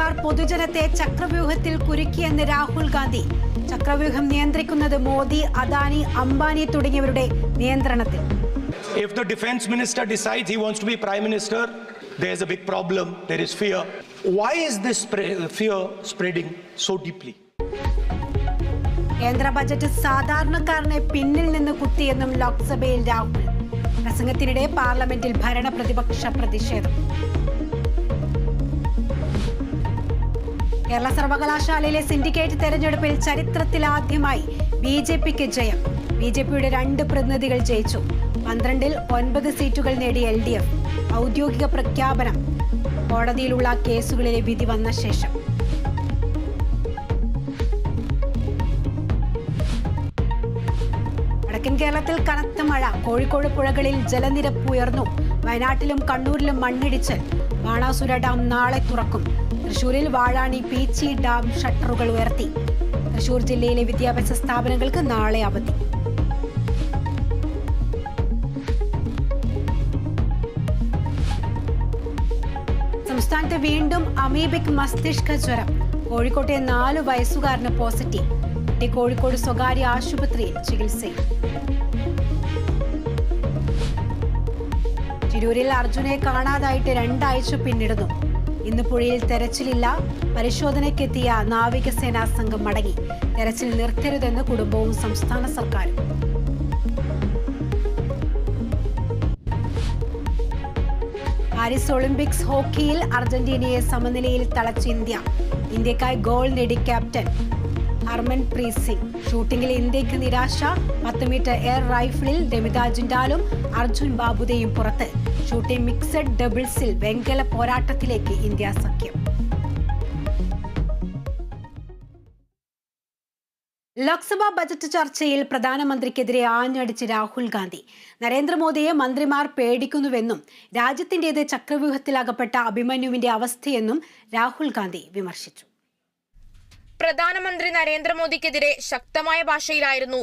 സർക്കാർ പൊതുജനത്തെ ചക്രവ്യൂഹത്തിൽ കുരുക്കിയെന്ന് രാഹുൽ ഗാന്ധി. ചക്രവ്യൂഹം നിയന്ത്രിക്കുന്നത് മോദി, അദാനി, അംബാനി തുടങ്ങിയവരുടെ നിയന്ത്രണത്തിൽ. If the defense minister decides he wants to be prime minister, there is a big problem. There is fear. Why is this fear spreading so deeply? കേന്ദ്ര budget സാധാരണക്കാരനെ പിന്നിൽ നിന്ന് കുത്തിയെന്നും ലോക്സഭയിൽ രാഹുൽ. പ്രസംഗത്തിനിടെ പാർലമെന്റിൽ ഭരണ പ്രതിപക്ഷ പ്രതിഷേധം. കേരള സർവകലാശാലയിലെ സിൻഡിക്കേറ്റ് തെരഞ്ഞെടുപ്പിൽ ചരിത്രത്തിലാദ്യമായി BJPക്ക് ജയം. BJPയുടെ 2 പ്രതിനിധികൾ ജയിച്ചു. 12-ൽ 9 സീറ്റുകൾ നേടി LDF. ഔദ്യോഗിക പ്രഖ്യാപനം കോടതിയിലുള്ള കേസുകളിലെ വിധി വന്ന ശേഷം. വടക്കൻ കേരളത്തിൽ കനത്ത മഴ. കോഴിക്കോട് പുഴകളിൽ ജലനിരപ്പ് ഉയർന്നു. വയനാട്ടിലും കണ്ണൂരിലും മണ്ണിടിച്ചൽ. ബാണാസുര ഡാം നാളെ തുറക്കും. തൃശൂരിൽ വാഴാണി പീച്ചി ഡാം ഷട്ടറുകൾ ഉയർത്തി. തൃശൂർ ജില്ലയിലെ വിദ്യാഭ്യാസ സ്ഥാപനങ്ങൾക്ക് നാളെ അവധി. സംസ്ഥാനത്ത് വീണ്ടും അമീബിക് മസ്തിഷ്ക ജ്വരം. കോഴിക്കോട്ടെ 4 വയസ്സുകാരന് പോസിറ്റീവ്. കോഴിക്കോട് സ്വകാര്യ ആശുപത്രിയിൽ ചികിത്സയിൽ. തിരൂരിൽ അർജുനെ കാണാതായിട്ട് 2 ആഴ്ച പിന്നിടുന്നു. ഇന്ന് പുഴയിൽ തെരച്ചിലില്ല. പരിശോധനയ്ക്കെത്തിയ നാവികസേനാ സംഘം മടങ്ങി. തെരച്ചിൽ നിർത്തരുതെന്ന് കുടുംബവും സംസ്ഥാന സർക്കാരും. പാരീസ് ഒളിമ്പിക്സ് ഹോക്കിയിൽ അർജന്റീനയെ സമനിലയിൽ തളച്ച ഇന്ത്യക്കായി ഗോൾ നേടി ക്യാപ്റ്റൻ ഹർമൻപ്രീത് സിംഗ്. ഷൂട്ടിംഗിൽ ഇന്ത്യക്ക് നിരാശ. 10 മീറ്റർ എയർ റൈഫിളിൽ രമിത ജിൻഡാലും അർജുൻ ബാബുദയും പുറത്ത്. ഷൂട്ടിംഗ് മിക്സഡ് ഡബിൾസിൽ വെങ്കല പോരാട്ടത്തിലേക്ക് ഇന്ത്യ സഖ്യം. ലോക്സഭാ ബജറ്റ് ചർച്ചയിൽ പ്രധാനമന്ത്രിക്കെതിരെ ആഞ്ഞടിച്ച് രാഹുൽ ഗാന്ധി. നരേന്ദ്രമോദിയെ മന്ത്രിമാർ പേടിക്കുന്നുവെന്നും രാജ്യത്തിന്റേത് ചക്രവ്യൂഹത്തിലകപ്പെട്ട അഭിമന്യുവിന്റെ അവസ്ഥയെന്നും രാഹുൽ ഗാന്ധി വിമർശിച്ചു. പ്രധാനമന്ത്രി നരേന്ദ്രമോദിക്കെതിരെ ശക്തമായ ഭാഷയിലായിരുന്നു